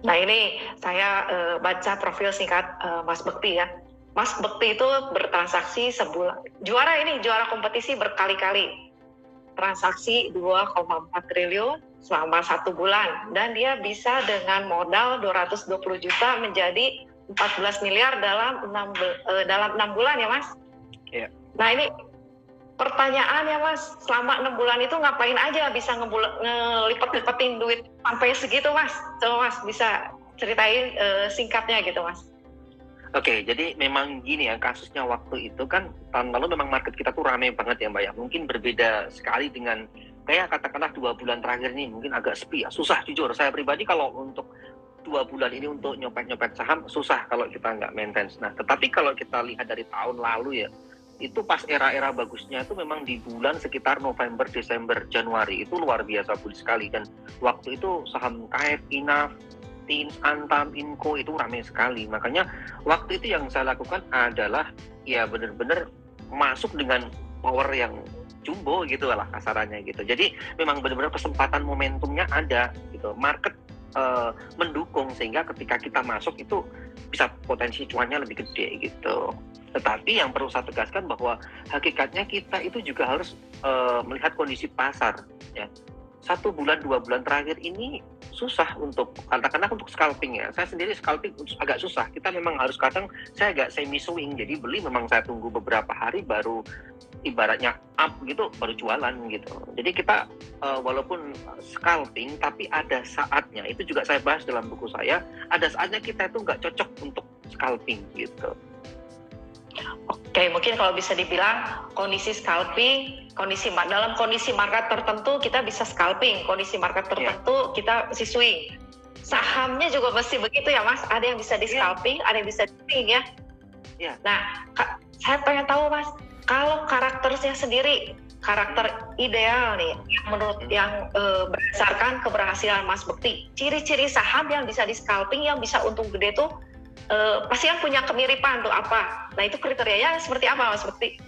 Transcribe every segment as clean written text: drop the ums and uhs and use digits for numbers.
Nah ini saya baca profil singkat Mas Bekti ya. Mas Bekti itu bertransaksi sebulan, juara kompetisi berkali-kali, transaksi 2,4 triliun selama 1 bulan, dan dia bisa dengan modal 220 juta menjadi 14 miliar dalam 6 bulan ya Mas. Iya. Nah ini pertanyaannya Mas, selama 6 bulan itu ngapain aja bisa ngelipet-lipetin duit sampai segitu Mas? Coba Mas bisa ceritain singkatnya gitu Mas. Oke, jadi memang gini ya, kasusnya waktu itu kan tahun lalu memang market kita tuh rame banget ya Mbak ya. Mungkin berbeda sekali dengan kayak katakanlah 2 bulan terakhir nih, mungkin agak sepi ya. Susah jujur, saya pribadi kalau untuk 2 bulan ini untuk nyopet-nyopet saham susah kalau kita nggak maintenance. Nah, tetapi kalau kita lihat dari tahun lalu ya, itu pas era-era bagusnya itu memang di bulan sekitar November, Desember, Januari itu luar biasa bullish sekali. Dan waktu itu saham KF, INAF, TINS, Antam, Inco itu ramai sekali. Makanya waktu itu yang saya lakukan adalah ya benar-benar masuk dengan power yang jumbo gitu lah kasarannya gitu. Jadi memang benar-benar kesempatan momentumnya ada gitu. Market mendukung sehingga ketika kita masuk itu bisa potensi cuannya lebih gede gitu. Tetapi yang perlu saya tegaskan bahwa hakikatnya kita itu juga harus melihat kondisi pasar ya. 1 bulan 2 bulan terakhir ini susah untuk katakanlah untuk scalping ya. Saya sendiri scalping agak susah. Kita memang harus kadang saya agak semi swing. Jadi beli memang saya tunggu beberapa hari baru ibaratnya up gitu baru jualan gitu. Jadi kita walaupun scalping tapi ada saatnya. Itu juga saya bahas dalam buku saya. Ada saatnya kita itu nggak cocok untuk scalping gitu. Oke, mungkin kalau bisa dibilang kondisi scalping, dalam kondisi market tertentu kita bisa scalping, kondisi market tertentu kita mesti swing. Sahamnya juga mesti begitu ya Mas, ada yang bisa di scalping, ada yang bisa di swing ya. Nah, saya pengen tahu Mas, kalau karakternya sendiri, karakter ideal nih, menurut yang berdasarkan keberhasilan Mas Bekti, ciri-ciri saham yang bisa di scalping, yang bisa untung gede tuh pasti kan punya kemiripan tuh apa? Nah itu kriterianya seperti apa Mas Bekti?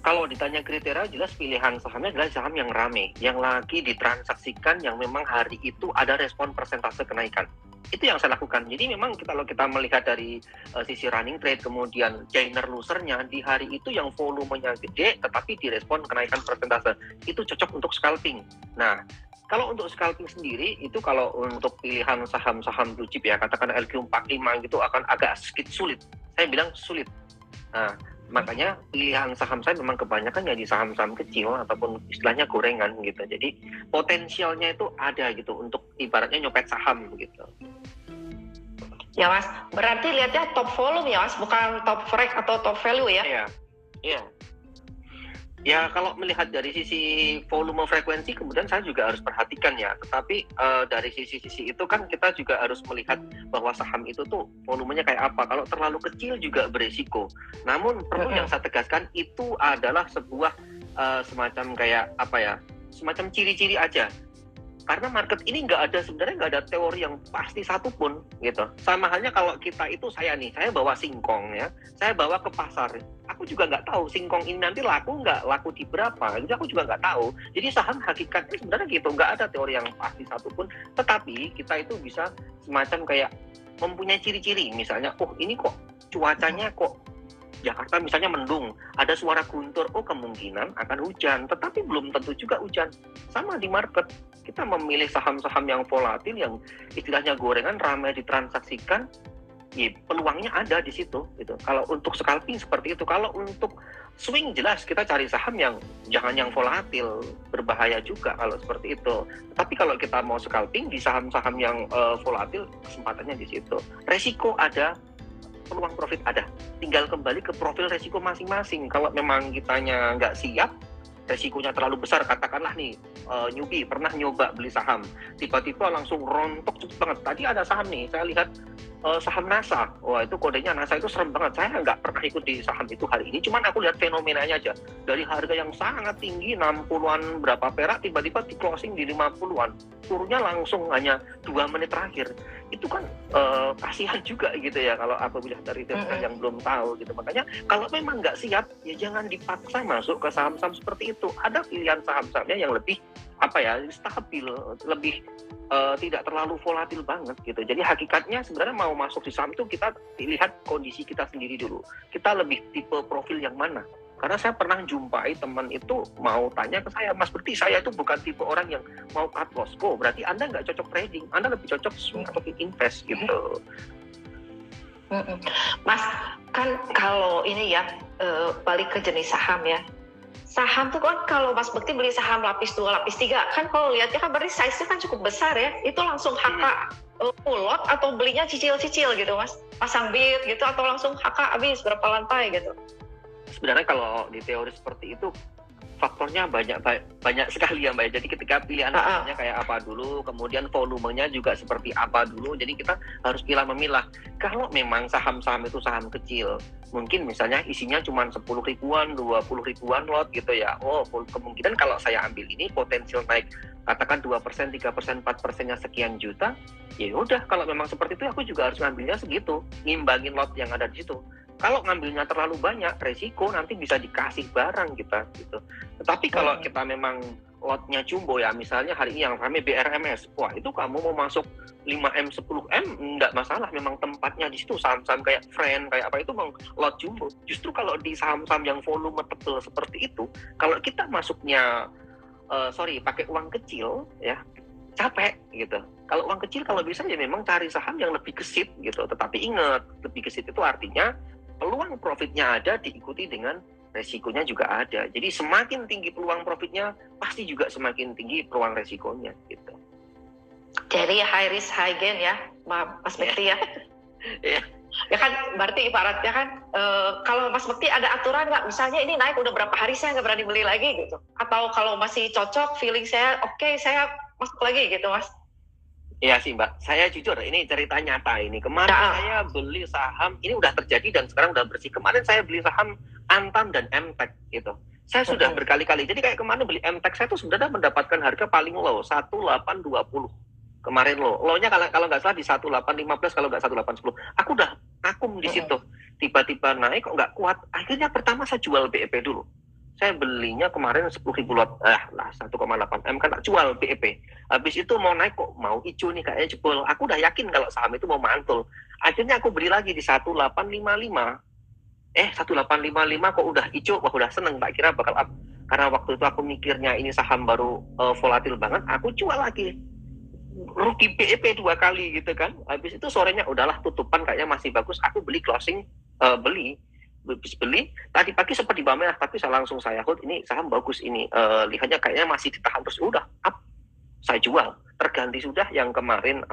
Kalau ditanya kriteria jelas pilihan sahamnya adalah saham yang rame, yang lagi ditransaksikan, yang memang hari itu ada respon persentase kenaikan. Itu yang saya lakukan. Jadi memang kalau kita melihat dari sisi running trade, kemudian gainer losernya di hari itu yang volumenya gede, tetapi direspon kenaikan persentase, itu cocok untuk scalping. Nah, kalau untuk scalping sendiri, itu kalau untuk pilihan saham-saham blue chip ya, katakan LQ45 gitu akan agak sedikit sulit. Saya bilang sulit. Nah, makanya pilihan saham saya memang kebanyakan ya di saham-saham kecil ataupun istilahnya gorengan gitu. Jadi potensialnya itu ada gitu untuk ibaratnya nyopet saham gitu. Ya Mas, berarti lihatnya top volume ya Mas, bukan top frag atau top value ya? Iya. Ya kalau melihat dari sisi volume frekuensi kemudian saya juga harus perhatikan ya. Tetapi dari sisi-sisi itu kan kita juga harus melihat bahwa saham itu tuh volumenya kayak apa. Kalau terlalu kecil juga beresiko. Namun perlu yang saya tegaskan itu adalah sebuah semacam kayak apa ya, semacam ciri-ciri aja. Karena market ini sebenarnya nggak ada teori yang pasti satupun gitu. Sama halnya kalau kita itu saya bawa singkong ya, saya bawa ke pasar. Aku juga nggak tahu singkong ini nanti laku nggak, laku di berapa, jadi aku juga nggak tahu. Jadi saham hakikatnya sebenarnya gitu, nggak ada teori yang pasti satupun. Tetapi kita itu bisa semacam kayak mempunyai ciri-ciri, misalnya, oh ini kok cuacanya kok Jakarta misalnya mendung, ada suara guntur, oh kemungkinan akan hujan, tetapi belum tentu juga hujan. Sama di market, kita memilih saham-saham yang volatil, yang istilahnya gorengan, ramai ditransaksikan, ya peluangnya ada di situ. Gitu. Kalau untuk scalping seperti itu, kalau untuk swing jelas kita cari saham yang jangan yang volatil, berbahaya juga kalau seperti itu. Tapi kalau kita mau scalping di saham-saham yang volatil, kesempatannya di situ. Resiko ada, peluang profit ada. Tinggal kembali ke profil resiko masing-masing. Kalau memang kitanya nggak siap, resikonya terlalu besar, katakanlah nih newbie pernah nyoba beli saham, tiba-tiba langsung rontok cepet banget. Tadi ada saham nih, saya lihat saham NASA, wah itu kodenya NASA itu serem banget. Saya nggak pernah ikut di saham itu hari ini, cuman aku lihat fenomenanya aja. Dari harga yang sangat tinggi 60-an berapa perak, tiba-tiba di closing di 50-an, turunnya langsung hanya 2 menit terakhir. Itu kan kasihan juga gitu ya kalau apabila dari investor yang belum tahu gitu. Makanya kalau memang nggak siap ya jangan dipaksa masuk ke saham-saham seperti itu. Ada pilihan saham-sahamnya yang lebih apa ya, stabil, lebih tidak terlalu volatil banget gitu. Jadi hakikatnya sebenarnya mau masuk di saham itu kita lihat kondisi kita sendiri dulu. Kita lebih tipe profil yang mana? Karena saya pernah jumpai teman itu mau tanya ke saya, Mas Bekti, saya itu bukan tipe orang yang mau cut loss. Oh, berarti Anda nggak cocok trading, Anda lebih cocok swing atau invest gitu. Mas, kan kalau ini ya, balik ke jenis saham ya. Saham tuh kan kalau Mas Bekti beli saham lapis 2, lapis 3, kan kalau lihatnya kan berarti size-nya kan cukup besar ya. Itu langsung HK full lot atau belinya cicil-cicil gitu Mas? Pasang bid gitu atau langsung HK habis berapa lantai gitu? Sebenarnya kalau di teori seperti itu faktornya banyak sekali ya Mbak. Jadi ketika pilihan sahamnya kayak apa dulu, kemudian volumenya juga seperti apa dulu. Jadi kita harus memilah. Kalau memang saham-saham itu saham kecil, mungkin misalnya isinya cuma 10 ribuan, 20 ribuan lot gitu ya. Oh, kemungkinan kalau saya ambil ini potensial naik katakan 2%, 3%, 4%-nya sekian juta. Ya udah, kalau memang seperti itu aku juga harus ngambilnya segitu, ngimbangin lot yang ada di situ. Kalau ngambilnya terlalu banyak, resiko nanti bisa dikasih barang kita gitu. Tetapi kalau kita memang lotnya jumbo ya, misalnya hari ini yang rame BRMS, wah itu kamu mau masuk 5M, 10M, enggak masalah, memang tempatnya di situ. Saham-saham kayak Friend, kayak apa itu memang lot jumbo. Justru kalau di saham-saham yang volume tebal seperti itu, kalau kita masuknya, pakai uang kecil ya, capek gitu. Kalau uang kecil kalau bisa ya memang cari saham yang lebih gesit gitu. Tetapi ingat, lebih gesit itu artinya peluang profitnya ada diikuti dengan resikonya juga ada. Jadi semakin tinggi peluang profitnya, pasti juga semakin tinggi peluang resikonya gitu. Jadi high risk high gain ya, Mas Bekti ya. Iya. Ya kan berarti ibaratnya kan kalau Mas Bekti ada aturan nggak? Misalnya ini naik udah berapa hari saya nggak berani beli lagi gitu. Atau kalau masih cocok, feeling saya oke, saya masuk lagi gitu Mas. Iya sih Mbak, saya jujur ini cerita nyata ini. Kemarin saya beli saham, ini udah terjadi dan sekarang udah bersih. Kemarin saya beli saham Antam dan MTEK gitu. Saya sudah berkali-kali, jadi kayak kemarin beli MTEK saya tuh sebenarnya mendapatkan harga paling low, 1820. Kemarin low-nya kalau nggak salah di 1815, kalau nggak 1810. Aku udah akum di situ. Tiba-tiba naik kok nggak kuat. Akhirnya pertama saya jual BEP dulu. Saya belinya kemarin 10.000 lot, 1,8 M kan tak jual BEP. Habis itu mau naik kok mau hijau nih kayaknya jebol. Aku udah yakin kalau saham itu mau mantul. Akhirnya aku beli lagi di 1855. 1855 kok udah hijau, wah udah seneng, tak kira bakal up. Karena waktu itu aku mikirnya ini saham baru volatil banget, aku jual lagi. Rugi BEP 2 kali gitu kan. Habis itu sorenya udahlah tutupan kayaknya masih bagus, aku beli closing, beli tadi pagi sempat di bawah merah, tapi saya langsung hold, ini saham bagus ini, lihatnya kayaknya masih ditahan terus, udah up, saya jual, terganti sudah yang kemarin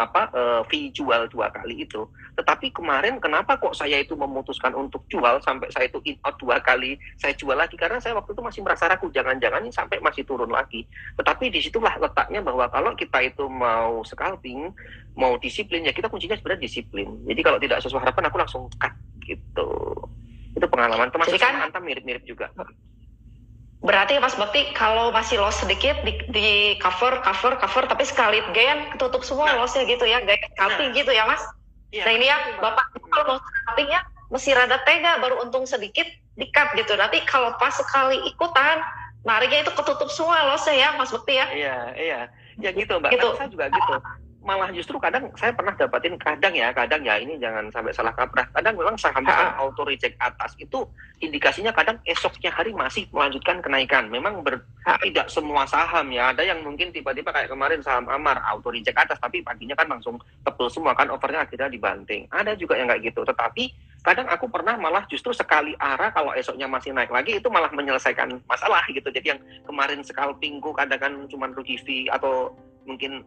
fee jual 2 kali itu. Tetapi kemarin kenapa kok saya itu memutuskan untuk jual sampai saya itu in out 2 kali, saya jual lagi karena saya waktu itu masih merasa ragu, jangan-jangan ini sampai masih turun lagi. Tetapi disitulah letaknya bahwa kalau kita itu mau scalping, mau disiplin ya, kita kuncinya sebenarnya disiplin. Jadi kalau tidak sesuai harapan aku langsung cut gitu. Itu pengalaman, termasuk kan, Antam mirip-mirip juga. Berarti Mas Bekti kalau masih loss sedikit di cover, tapi sekali gain ketutup semua lossnya gitu ya, gain scalping gitu ya Mas. Nah ini ya Bapak kalau mau scalping ya mesti rada tega, baru untung sedikit di cut gitu. Nanti kalau pas sekali ikutan, nariknya itu ketutup semua lossnya ya Mas Bekti ya. Iya, ya gitu Mbak. Gitu. Saya juga gitu. Malah justru kadang saya pernah dapatin kadang ya ini jangan sampai salah kaprah. Kadang memang saham-saham auto reject atas itu indikasinya kadang esoknya hari masih melanjutkan kenaikan. Memang tidak semua saham ya. Ada yang mungkin tiba-tiba kayak kemarin saham Amar auto reject atas tapi paginya kan langsung tebel semua kan, overnya akhirnya dibanting. Ada juga yang kayak gitu. Tetapi kadang aku pernah malah justru sekali arah kalau esoknya masih naik lagi itu malah menyelesaikan masalah gitu. Jadi yang kemarin scalpingku kadang kan cuma rugi fee atau mungkin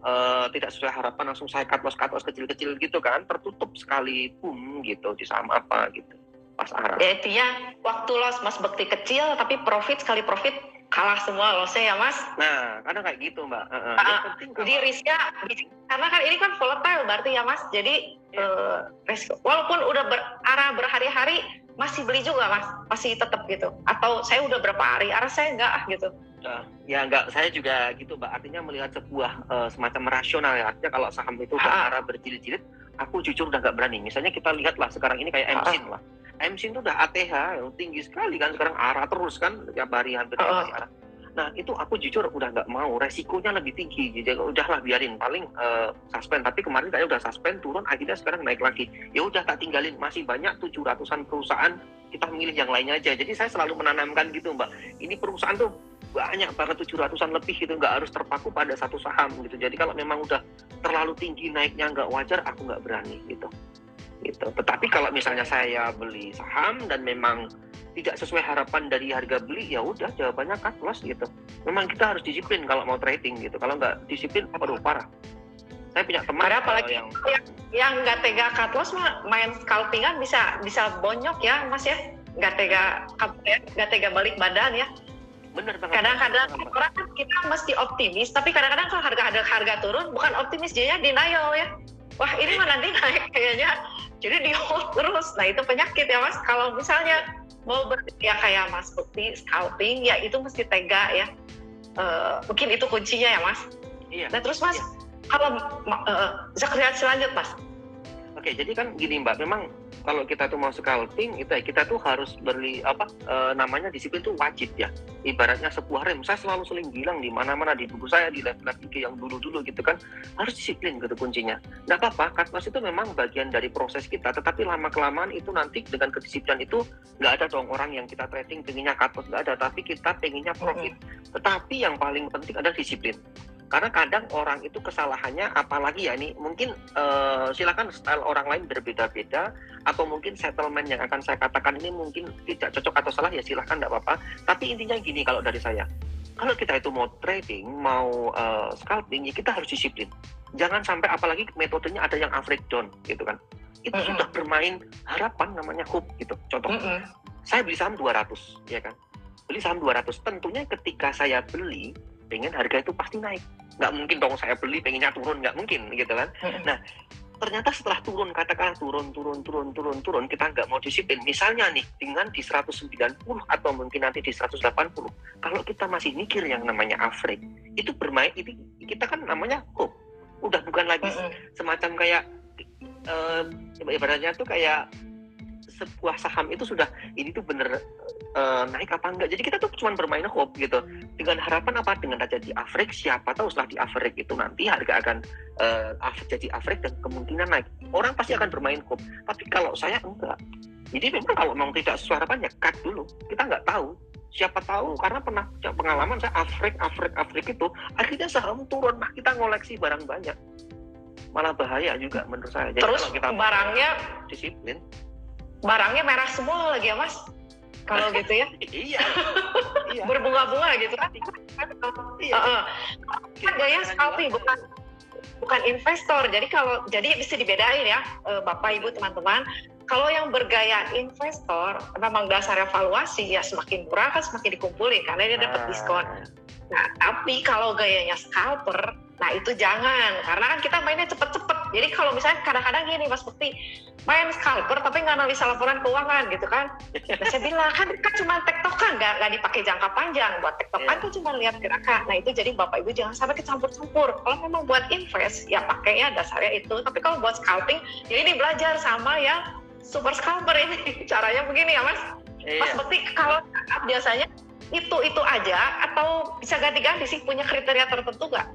tidak sesuai harapan langsung saya cut loss kecil-kecil gitu kan, tertutup sekali boom gitu di saham apa gitu pas arah. Jadi ya waktu loss Mas Bekti kecil tapi sekali profit kalah semua lossnya ya Mas. Nah kadang kayak gitu Mbak. Jadi risknya karena kan ini kan volatile berarti ya Mas. Jadi risk walaupun udah berarah berhari-hari masih beli juga Mas, masih tetap gitu. Atau saya udah berapa hari arah saya enggak gitu. Ya enggak, saya juga gitu Mbak, artinya melihat sebuah semacam rasional ya, artinya kalau saham itu arah berjilid-jilid, aku jujur udah nggak berani. Misalnya kita lihatlah sekarang ini kayak MSIN lah, MSIN itu udah ATH yang tinggi sekali kan, sekarang arah terus kan, tiap hari hampir tiap hari arah. Nah itu aku jujur udah nggak mau, resikonya lebih tinggi. Jadi udahlah biarin, paling suspend. Tapi kemarin kayak udah suspend, turun, akhirnya sekarang naik lagi. Ya udah tak tinggalin, masih banyak 700-an perusahaan, kita milih yang lainnya aja. Jadi saya selalu menanamkan gitu Mbak, ini perusahaan tuh banyak banget, 700-an lebih gitu, nggak harus terpaku pada satu saham gitu. Jadi kalau memang udah terlalu tinggi naiknya nggak wajar, aku nggak berani gitu. Tetapi kalau misalnya saya beli saham dan memang tidak sesuai harapan dari harga beli, ya udah jawabannya cut loss gitu. Memang kita harus disiplin kalau mau trading gitu. Kalau nggak disiplin, aduh parah. Saya punya teman apalagi yang nggak tega cut loss mah main scalpingan bisa bonyok ya Mas ya, nggak tega balik badan ya. Bener banget. Kadang-kadang orang kan kita mesti optimis, tapi kadang-kadang kalau harga turun bukan optimis, dia denial ya. Wah ini mah nanti naik kayaknya, jadi di hold terus. Nah itu penyakit ya Mas. Kalau misalnya mau ya kayak Mas Bukti scalping, ya itu mesti tega ya. Mungkin itu kuncinya ya Mas. Iya. Nah terus Mas, kalau Zakriat selanjut Mas. Oke, jadi kan gini Mbak, memang kalau kita tuh mau scalping itu ya kita tuh harus beli namanya disiplin tuh wajib ya. Ibaratnya sebuah rem. Saya sering bilang di mana-mana di buku saya, di live IG yang dulu gitu kan, harus disiplin gitu kuncinya. Nggak apa-apa, cut loss itu memang bagian dari proses kita, tetapi lama-kelamaan itu nanti dengan kedisiplinan itu nggak ada dong orang yang kita trading pengennya cut loss, nggak ada, tapi kita pengennya profit. Tetapi yang paling penting adalah disiplin. Karena kadang orang itu kesalahannya, apalagi ya ini mungkin silakan style orang lain berbeda-beda, atau mungkin settlement yang akan saya katakan ini mungkin tidak cocok atau salah, ya silahkan, nggak apa-apa. Tapi intinya gini kalau dari saya, kalau kita itu mau trading, mau scalping, ya kita harus disiplin. Jangan sampai apalagi metodenya ada yang average down gitu kan. Itu sudah bermain harapan, namanya hope gitu. Contoh, saya beli saham 200 ya kan. Beli saham 200, tentunya ketika saya beli pengen harga itu pasti naik, nggak mungkin dong saya beli pengennya turun, nggak mungkin gitu kan. Nah ternyata setelah turun, katakanlah turun, kita nggak mau disiplin, misalnya nih dengan di 190 atau mungkin nanti di 180, kalau kita masih mikir yang namanya average, itu bermain, itu kita kan namanya hope, udah bukan lagi semacam kayak ibaratnya tuh kayak sebuah saham itu sudah ini tuh bener naik apa enggak. Jadi kita tuh cuma bermain hope gitu. Dengan harapan apa? Dengan jadi average, siapa tahu setelah di average itu nanti harga akan jadi average dan kemungkinan naik. Orang pasti akan bermain hope. Tapi kalau saya enggak. Jadi memang kalau memang tidak sesuai harapan ya cut dulu. Kita nggak tahu. Siapa tahu, karena pernah pengalaman saya average itu akhirnya saham turun, nah kita ngoleksi barang banyak. Malah bahaya juga menurut saya. Jadi terus kalau kita barangnya disiplin, barangnya merah semua lagi ya Mas, kalau gitu ya. Iya. Berbunga-bunga gitu kan. Kan gaya scalping bukan investor. Jadi bisa dibedain ya Bapak Ibu teman-teman. Kalau yang bergaya investor memang dasar evaluasi ya, semakin murah kan semakin dikumpulin karena dia dapat diskon. Nah, tapi kalau gayanya scalper, nah itu jangan, karena kan kita mainnya cepet-cepet. Jadi kalau misalnya kadang-kadang gini Mas Bukti, main scalper tapi nggak analisa laporan keuangan gitu kan. Nah saya bilang kan cuma tektokan, nggak dipakai jangka panjang. Buat tektokan kan cuma lihat gerakan. Nah itu jadi Bapak Ibu jangan sampai kecampur-campur. Kalau memang buat invest ya pakainya dasarnya itu. Tapi kalau buat scalping, jadi ini belajar sama ya super scalper ini. Caranya begini ya Mas. Mas Bukti kalau biasanya itu aja atau bisa ganti-ganti sih, punya kriteria tertentu nggak?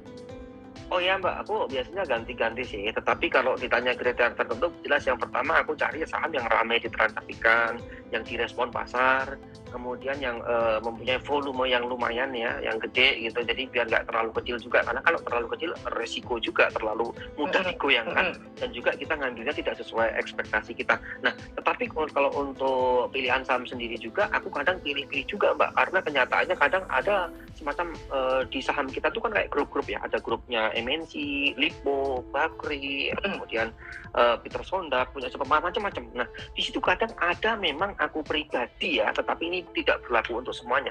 Oh ya Mbak, aku biasanya ganti-ganti sih. Tetapi kalau ditanya kriteria tertentu, jelas yang pertama aku cari saham yang ramai ditransaksikan, yang direspon pasar, kemudian yang mempunyai volume yang lumayan ya, yang gede gitu. Jadi biar nggak terlalu kecil juga, karena kalau terlalu kecil resiko juga terlalu mudah digoyangkan, dan juga kita ngambilnya tidak sesuai ekspektasi kita. Nah, tetapi kalau untuk pilihan saham sendiri juga, aku kadang pilih-pilih juga Mbak, karena kenyataannya kadang ada semacam di saham kita tuh kan kayak grup-grup ya, ada grupnya MNC, Lipo, Bakri, kemudian Peter Sonda, punya macam-macam. Nah, di situ kadang ada memang aku pribadi ya, tetapi ini tidak berlaku untuk semuanya.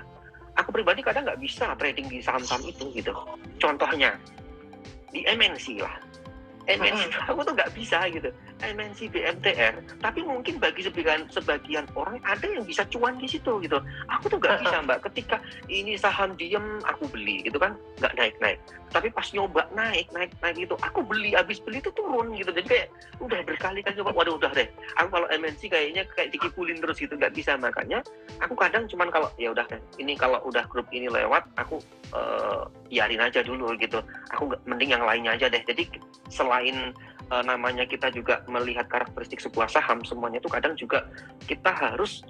Aku pribadi kadang nggak bisa trading di saham-saham itu gitu. Contohnya di MNC lah. MNC aku tuh nggak bisa gitu. MNC BMTR, tapi mungkin bagi sebagian orang ada yang bisa cuan di situ gitu. Aku tuh nggak bisa Mbak, ketika ini saham diem aku beli gitu kan, nggak naik. Tapi pas nyoba naik itu, aku beli, habis beli itu turun gitu. Jadi kayak udah berkali-kali coba, waduh udah deh. Aku kalau MNC kayaknya kayak dikipulin terus gitu, nggak bisa. Makanya aku kadang cuman kalau ya udah ini kalau udah grup ini lewat, aku biarin aja dulu gitu. Aku mending yang lainnya aja deh. Jadi selain namanya kita juga melihat karakteristik sebuah saham, semuanya itu kadang juga kita harus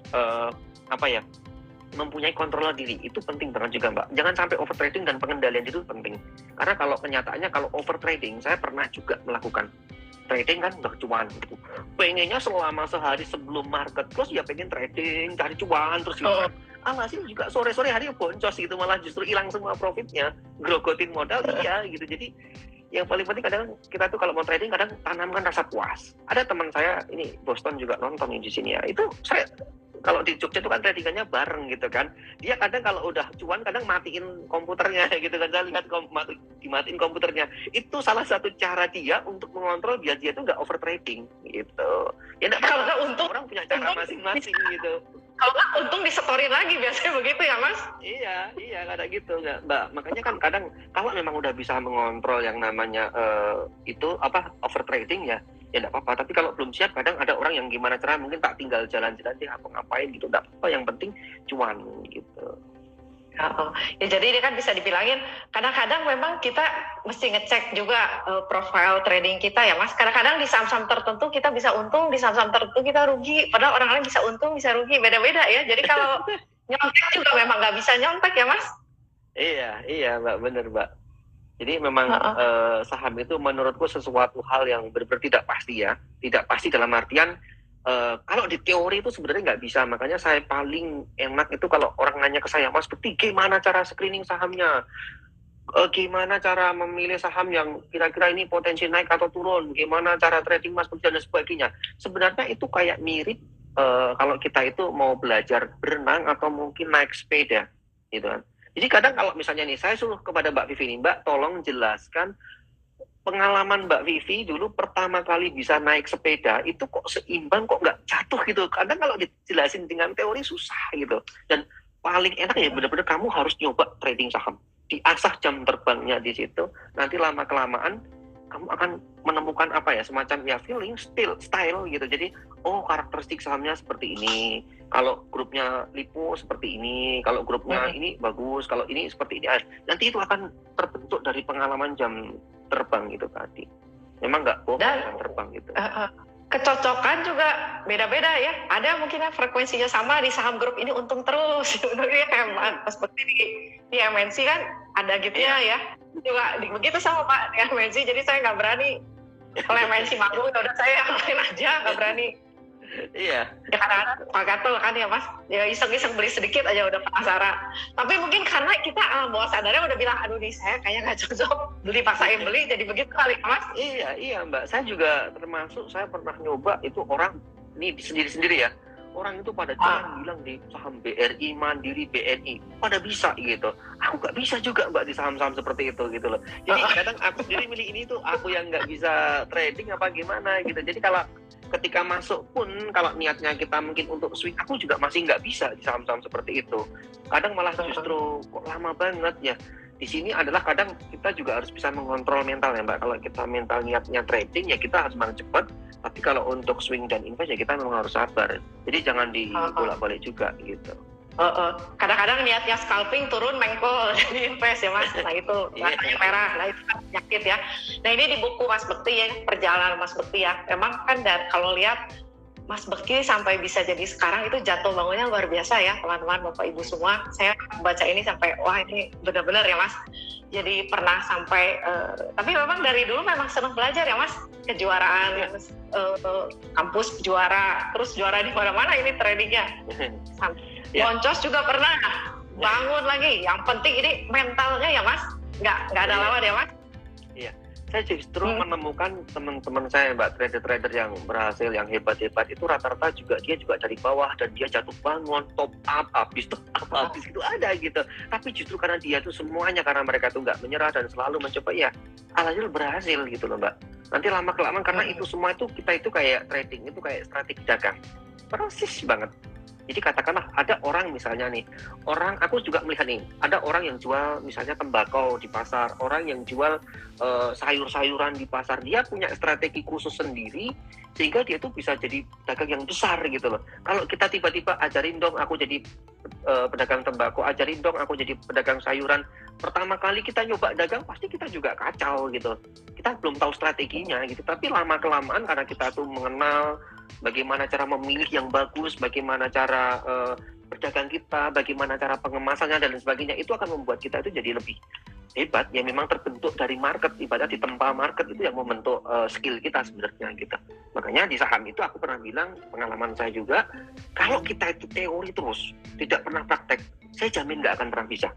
mempunyai kontrol diri. Itu penting banget juga Mbak. Jangan sampai over trading, dan pengendalian itu penting. Karena kalau kenyataannya kalau over trading, saya pernah juga melakukan trading kan udah cuan gitu. Pengennya selama sehari sebelum market close ya pengen trading, cari cuan terus gitu. Alhasil juga sore-sore hari boncos gitu, malah justru hilang semua profitnya, grogotin modal iya gitu. Jadi yang paling penting kadang kita tuh kalau mau trading kadang tanamkan rasa puas. Ada teman saya ini Boston juga nonton di sini ya. Itu saya kalau di Jogja itu kan tradingannya bareng gitu kan. Dia kadang kalau udah cuan kadang matiin komputernya gitu kan. Saya lihat dimatiin komputernya. Itu salah satu cara dia untuk mengontrol biar dia tuh nggak over trading gitu. Ya enggak apa-apa, untung orang punya cara masing-masing gitu. Kalau nggak untung disetorin lagi, biasanya begitu ya Mas? Iya kadang gitu nggak Mbak. Makanya kan kadang kalau memang udah bisa mengontrol yang namanya over trading ya nggak apa-apa. Tapi kalau belum siap, kadang ada orang yang gimana cara mungkin tak tinggal jalan-jalan deh apa ngapain gitu, nggak apa-apa, yang penting cuan gitu. Ya jadi ini kan bisa dibilangin kadang-kadang memang kita mesti ngecek juga profile trading kita ya Mas. Kadang-kadang di saham-saham tertentu kita bisa untung, di saham-saham tertentu kita rugi. Padahal orang lain bisa untung, bisa rugi, beda-beda ya. Jadi kalau nyontek juga memang nggak bisa nyontek ya Mas. Iya Mbak, bener Mbak. Jadi memang saham itu menurutku sesuatu hal yang benar-benar tidak pasti ya. Tidak pasti dalam artian kalau di teori itu sebenarnya nggak bisa. Makanya saya paling enak itu kalau orang nanya ke saya, Mas Bekti, gimana cara screening sahamnya? Gimana cara memilih saham yang kira-kira ini potensi naik atau turun? Gimana cara trading Mas Bekti dan sebagainya? Sebenarnya itu kayak mirip kalau kita itu mau belajar berenang atau mungkin naik sepeda, gitu kan. Jadi kadang kalau misalnya nih saya suruh kepada Mbak Vivi nih, Mbak tolong jelaskan pengalaman Mbak Vivi dulu pertama kali bisa naik sepeda itu kok seimbang, kok nggak jatuh gitu. Kadang kalau dijelasin dengan teori susah gitu. Dan paling enak ya benar-benar kamu harus nyoba trading saham, diasah jam terbangnya di situ. Nanti lama kelamaan kamu akan menemukan semacam feeling style gitu. Jadi karakteristik sahamnya seperti ini. Kalau grupnya Lipo seperti ini, kalau grupnya ini bagus, kalau ini seperti ini. Nanti itu akan terbentuk dari pengalaman jam terbang itu tadi. Memang nggak bohong jam terbang gitu. Kecocokan juga beda-beda ya. Ada mungkin frekuensinya sama di saham grup ini untung terus. Sebenarnya kayak seperti di MNC kan ada gitu ya. Juga begitu sama Pak di MNC. Jadi saya nggak berani. Kalau MNC manggung ya udah saya lain aja, nggak berani. Iya. Ya karena Pak Gatot kan ya Mas, ya iseng-iseng beli sedikit aja udah penasaran. Tapi mungkin karena kita alam bawah sadarnya udah bilang, aduh nih saya kayaknya nggak cocok, paksain beli, jadi begitu kali Mas. Iya Mbak, saya juga termasuk, saya pernah nyoba itu orang, ini sendiri-sendiri ya, orang itu pada jalan bilang di saham BRI, Mandiri, BNI, pada bisa gitu. Aku nggak bisa juga Mbak di saham-saham seperti itu gitu loh. Jadi kadang aku sendiri milih ini tuh, aku yang nggak bisa trading apa gimana gitu. Jadi kalau ketika masuk pun kalau niatnya kita mungkin untuk swing, aku juga masih nggak bisa di saham-saham seperti itu. Kadang malah justru kok lama banget ya. Di sini adalah kadang kita juga harus bisa mengontrol mental ya Mbak. Kalau kita mental niatnya trading ya kita harus semangat cepat. Tapi kalau untuk swing dan invest ya kita memang harus sabar. Jadi jangan dibolak-balik juga gitu. Kadang-kadang niatnya scalping turun mengkol jadi invest ya Mas. Nah itu rasanya merah, nah itu kan penyakit ya. Nah ini di buku Mas Bekti ya, perjalanan Mas Bekti ya. Memang kan kalau lihat Mas Bekti sampai bisa jadi sekarang itu jatuh bangunnya luar biasa ya teman-teman, Bapak Ibu semua. Saya baca ini sampai wah ini benar-benar ya Mas. Jadi pernah sampai, tapi memang dari dulu memang senang belajar ya Mas. Kejuaraan kampus juara, terus juara di mana-mana ini tradingnya. Boncos juga pernah, bangun lagi. Yang penting ini mentalnya ya Mas, nggak ada lawan ya Mas. Iya, Saya justru menemukan teman-teman saya, Mbak, trader-trader yang berhasil, yang hebat-hebat itu rata-rata juga dia juga dari bawah dan dia jatuh bangun, top up habis itu ada gitu. Tapi justru karena dia tuh semuanya, karena mereka tuh nggak menyerah dan selalu mencoba, ya alhasil berhasil gitu loh, Mbak. Nanti lama-kelamaan karena itu semua itu kita itu kayak trading, itu kayak strategi dagang. Persis banget. Jadi katakanlah ada orang misalnya nih, aku juga melihat nih, ada orang yang jual misalnya tembakau di pasar, orang yang jual sayur-sayuran di pasar, dia punya strategi khusus sendiri sehingga dia tuh bisa jadi dagang yang besar gitu loh. Kalau kita tiba-tiba ajarin dong aku jadi pedagang tembakau, ajarin dong aku jadi pedagang sayuran, pertama kali kita nyoba dagang pasti kita juga kacau gitu. Kita belum tahu strateginya gitu, tapi lama-kelamaan karena kita tuh mengenal bagaimana cara memilih yang bagus, bagaimana cara berdagang kita, bagaimana cara pengemasannya dan sebagainya, itu akan membuat kita itu jadi lebih hebat. Ya memang terbentuk dari market, ibarat ditempa market itu yang membentuk skill kita sebenarnya gitu. Makanya di saham itu aku pernah bilang, pengalaman saya juga, kalau kita itu teori terus, tidak pernah praktek, saya jamin nggak akan pernah bisa.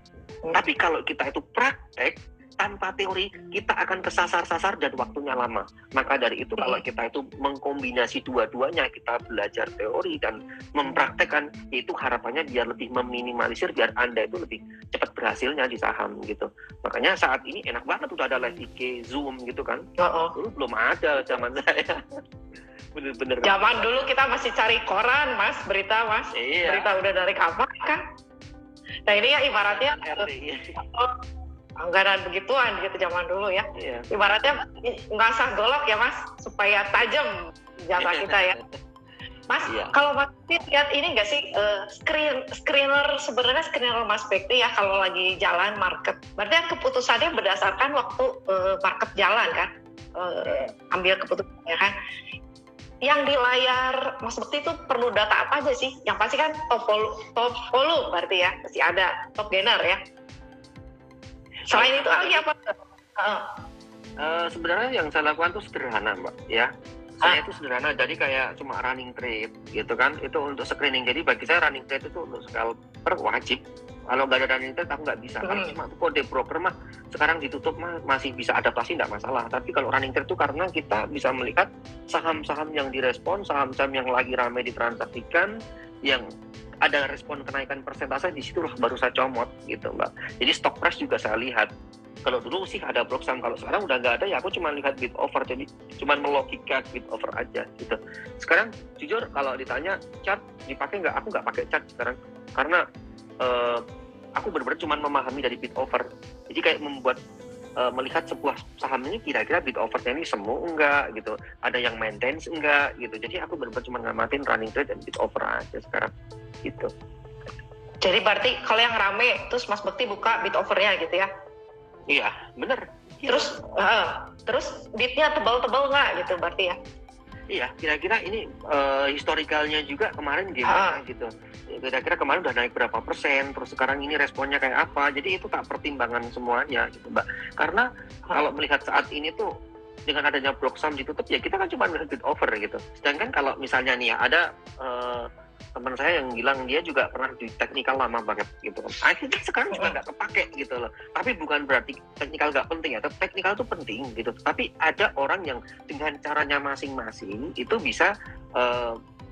Tapi kalau kita itu praktek, tanpa teori, kita akan kesasar-sasar dan waktunya lama. Maka dari itu kalau kita itu mengkombinasi dua-duanya, kita belajar teori dan mempraktekkan, itu harapannya biar lebih meminimalisir, biar Anda itu lebih cepat berhasilnya di saham gitu. Makanya saat ini enak banget udah ada live IG, Zoom gitu kan. Dulu belum ada zaman saya. Bener-bener. Zaman dulu kita masih cari koran, Mas, berita, Mas. Iya. Berita udah dari kapan kan? Nah ini ya ibaratnya anggaran begituan gitu zaman dulu ya. Iya. Ibaratnya ngasah golok ya Mas, supaya tajam jasa kita ya. Mas, iya. Kalau Mas lihat ini nggak sih screener Mas Bekti ya kalau lagi jalan market. Berarti kan keputusannya berdasarkan waktu market jalan kan, ambil keputusannya kan. Yang di layar Mas Bekti itu perlu data apa aja sih? Yang pasti kan top volume berarti ya, masih ada top gainer ya. Selain itu lagi apa? Sebenarnya yang saya lakukan itu sederhana, Mbak, ya. Saya itu sederhana, jadi kayak cuma running trade gitu kan, itu untuk screening. Jadi bagi saya running trade itu untuk scalper wajib. Kalau nggak ada running trade aku nggak bisa. Kalau cuma itu kode broker mah sekarang ditutup mah masih bisa adaptasi, nggak masalah. Tapi kalau running trade itu karena kita bisa melihat saham-saham yang direspon, saham-saham yang lagi ramai ditransaksikan, yang ada respon kenaikan persentase, di situlah baru saya comot gitu, Mbak. Jadi stock price juga saya lihat. Kalau dulu sih ada block saham, kalau sekarang udah nggak ada ya aku cuma lihat bid offer, jadi cuma melogika bid offer aja gitu. Sekarang jujur kalau ditanya chart dipakai nggak, aku nggak pakai chart sekarang karena aku benar-benar cuma memahami dari bid offer. Jadi kayak membuat melihat sebuah saham ini kira-kira bid offernya ini semu enggak gitu, ada yang maintenance enggak gitu. Jadi aku benar-benar cuma ngamatin running trade dan bid offer aja sekarang gitu. Jadi berarti kalau yang rame terus Mas Bekti buka bid offernya gitu ya? Iya, bener. Terus bidnya tebal-tebal nggak gitu berarti ya? Iya, kira-kira ini historikalnya juga kemarin gimana gitu. Kira-kira kemarin udah naik berapa persen, terus sekarang ini responnya kayak apa. Jadi itu tak pertimbangan semuanya gitu, Mbak. Karena kalau melihat saat ini tuh dengan adanya blok saham ditutup ya kita kan cuma melihat bid offer gitu. Sedangkan kalau misalnya nih ya ada teman saya yang bilang dia juga pernah di teknikal lama banget gitu. Akhirnya sekarang juga nggak kepake gitu loh. Tapi bukan berarti teknikal nggak penting ya. Teknikal itu penting gitu. Tapi ada orang yang dengan caranya masing-masing itu bisa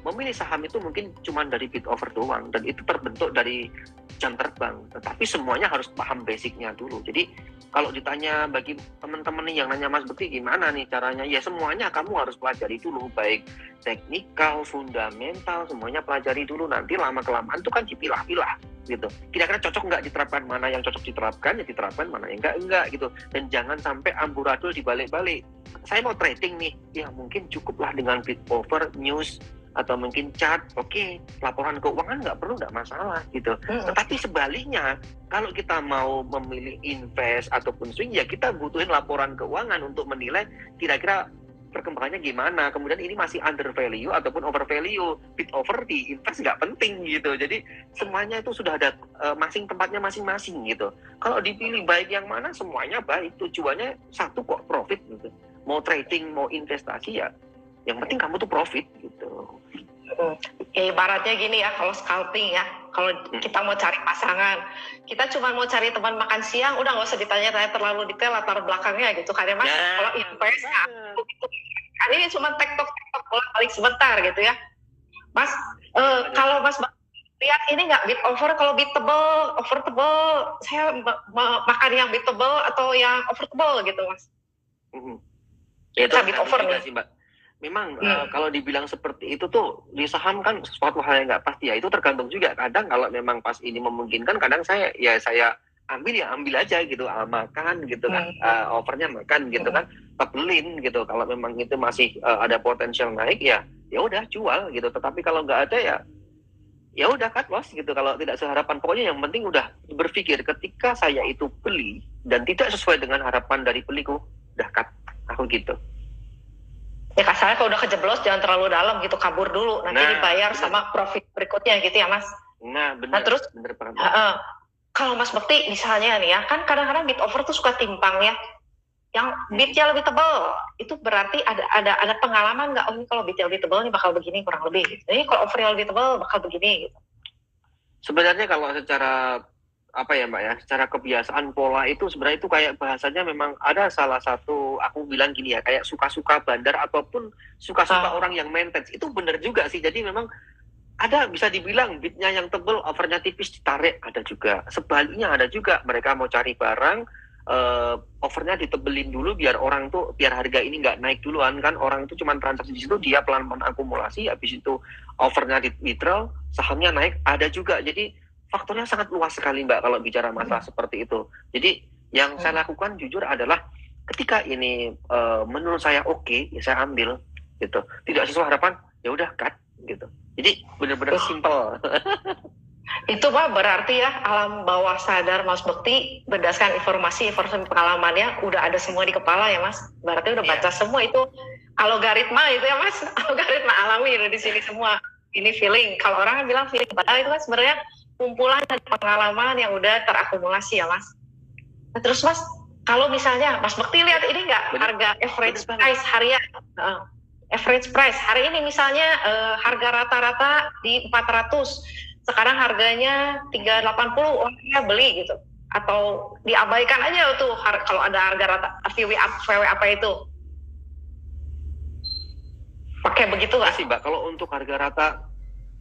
memilih saham itu mungkin cuma dari bid offer doang, dan itu terbentuk dari jam terbang. Tetapi semuanya harus paham basicnya dulu. Jadi kalau ditanya bagi teman-teman nih yang nanya Mas Bekti gimana nih caranya, ya semuanya kamu harus pelajari dulu, baik teknikal, fundamental, semuanya pelajari dulu. Nanti lama-kelamaan itu kan dipilah-pilah gitu. Kira-kira cocok nggak diterapkan, mana yang cocok diterapkan ya diterapkan, mana yang enggak gitu. Dan jangan sampai amburadul dibalik-balik. Saya mau trading nih, ya mungkin cukuplah dengan bid offer, news, atau mungkin chart, oke, laporan keuangan nggak perlu, nggak masalah gitu. Tetapi sebaliknya, kalau kita mau memilih invest ataupun swing, ya kita butuhin laporan keuangan untuk menilai kira-kira perkembangannya gimana, kemudian ini masih under value ataupun over value. Bid over di invest nggak penting gitu. Jadi semuanya itu sudah ada tempatnya masing-masing gitu. Kalau dipilih baik yang mana, semuanya baik, tujuannya satu kok, profit gitu. Mau trading, mau investasi, ya yang penting kamu tuh profit gitu. Ya ibaratnya gini ya, kalau scalping ya, Kalau kita mau cari pasangan, kita cuma mau cari teman makan siang, udah nggak usah ditanya-tanya terlalu detail latar belakangnya gitu kan ya Mas. Kalau invest kan ini cuma tektok bolak-balik sebentar gitu ya. Mas, kalau Mas lihat ini nggak bit over, kalau bit tebel, over tebel, saya makan yang bit tebel atau yang over tebel gitu Mas. Ya itu bit over nih sih Mbak. Memang kalau dibilang seperti itu tuh di saham kan sesuatu hal yang nggak pasti ya. Itu tergantung juga. Kadang kalau memang pas ini memungkinkan, kadang saya ambil aja gitu, makan gitu kan, overnya makan gitu kan, tebelin gitu. Kalau memang itu masih ada potensial naik ya udah jual gitu. Tetapi kalau nggak ada ya udah cut loss gitu. Kalau tidak seharapan, pokoknya yang penting udah berpikir ketika saya itu beli dan tidak sesuai dengan harapan dari beliku, udah cut, aku gitu. Ya kasarnya kalau udah kejeblos jangan terlalu dalam gitu, kabur dulu, nanti dibayar sama profit berikutnya gitu ya Mas. Benar. Terus bener banget. Kalau Mas Bekti misalnya nih ya, kan kadang-kadang bid over tuh suka timpang ya. Yang bidnya lebih tebal, itu berarti ada pengalaman nggak? Ini kalau bidnya lebih tebal ini bakal begini kurang lebih gitu. Ini kalau overnya lebih tebal bakal begini gitu. Sebenarnya kalau secara apa ya Mbak ya, secara kebiasaan pola itu sebenarnya itu kayak bahasanya memang ada salah satu, aku bilang gini ya, kayak suka-suka bandar ataupun suka-suka orang yang maintain. Itu benar juga sih. Jadi memang ada, bisa dibilang bidnya yang tebel, overnya tipis ditarik, ada juga. Sebaliknya ada juga, mereka mau cari barang, overnya ditebelin dulu biar harga ini nggak naik duluan kan. Orang itu cuma transaksi di situ, dia pelan-pelan akumulasi, habis itu overnya di withdraw, sahamnya naik, ada juga. Jadi faktornya sangat luas sekali Mbak kalau bicara masalah seperti itu. Jadi yang saya lakukan jujur adalah ketika ini menurut saya oke, ya saya ambil gitu. Tidak sesuai harapan, ya udah cut gitu. Jadi benar-benar simple. Itu Pak berarti ya alam bawah sadar Mas Bekti berdasarkan informasi pengalamannya udah ada semua di kepala ya Mas. Berarti udah baca semua itu algoritma itu ya Mas. Algoritma alami udah di sini semua. Ini feeling. Kalau orang bilang feeling, padahal itu kan sebenarnya kumpulan dan pengalaman yang udah terakumulasi ya Mas. Nah, terus Mas, kalau misalnya Mas Bekti lihat ini nggak harga average price harian, average price hari ini misalnya harga rata-rata di 400, sekarang harganya 380, orangnya beli gitu, atau diabaikan aja tuh kalau ada harga rata VW apa itu, pakai begitu nggak sih Mbak? Kalau untuk harga rata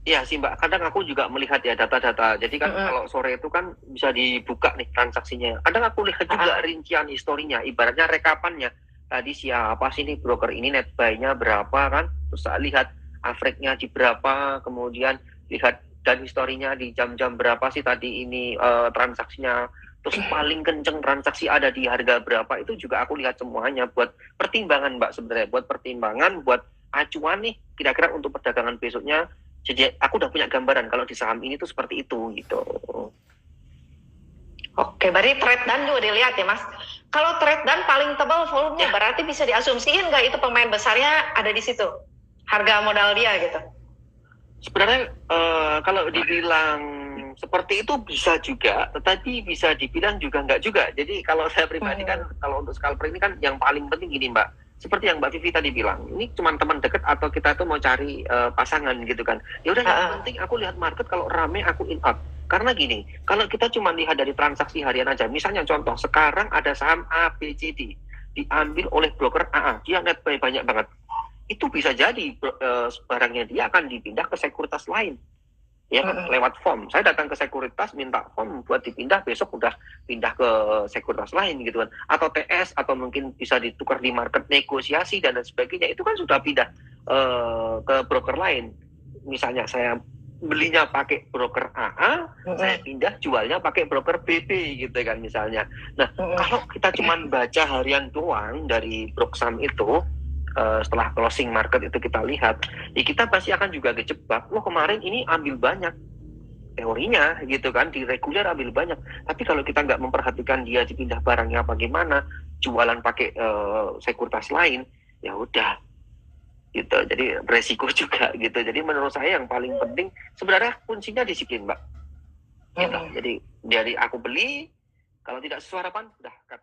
iya sih Mbak, kadang aku juga melihat ya data-data. Jadi kan kalau sore itu kan bisa dibuka nih transaksinya. Kadang aku lihat juga rincian historinya, ibaratnya rekapannya. Tadi siapa sih nih broker ini, net buy-nya berapa kan? Terus saya lihat average-nya di berapa, kemudian lihat dan historinya di jam-jam berapa sih tadi ini transaksinya. Terus paling kenceng transaksi ada di harga berapa, itu juga aku lihat semuanya buat pertimbangan Mbak sebenarnya. Buat pertimbangan, buat acuan nih kira-kira untuk perdagangan besoknya. Jadi aku udah punya gambaran kalau di saham ini tuh seperti itu gitu. Oke, berarti trade dan juga dilihat ya Mas. Kalau trade dan paling tebal volumenya berarti bisa diasumsiin nggak itu pemain besarnya ada di situ? Harga modal dia gitu. Sebenarnya kalau dibilang seperti itu bisa juga, tetapi bisa dibilang juga nggak juga. Jadi kalau saya pribadi kan, kalau untuk scalper ini kan yang paling penting gini Mbak. Seperti yang Mbak Vivi tadi bilang, ini cuma teman dekat atau kita tuh mau cari pasangan gitu kan. Ya udah yang penting aku lihat market, kalau rame aku in out. Karena gini, kalau kita cuma lihat dari transaksi harian aja, misalnya contoh sekarang ada saham ABCD diambil oleh broker AA, dia net buy banyak banget. Itu bisa jadi barangnya dia akan dipindah ke sekuritas lain. Ya kan, lewat form. Saya datang ke sekuritas minta form buat dipindah, besok udah pindah ke sekuritas lain gitu kan. Atau TS, atau mungkin bisa ditukar di market negosiasi dan lain sebagainya. Itu kan sudah pindah ke broker lain. Misalnya saya belinya pakai broker AA, saya pindah jualnya pakai broker BB gitu kan misalnya. Nah, kalau kita cuma baca harian doang dari Broksam itu, setelah closing market itu kita lihat, ya kita pasti akan juga kejebak. Wah kemarin ini ambil banyak, teorinya gitu kan, di reguler ambil banyak. Tapi kalau kita nggak memperhatikan dia dipindah barangnya bagaimana, jualan pakai sekuritas lain, ya udah gitu. Jadi beresiko juga gitu. Jadi menurut saya yang paling penting sebenarnya kuncinya disiplin Mbak. Gitu. Jadi dari aku beli, kalau tidak sesuai harapan, udah cut.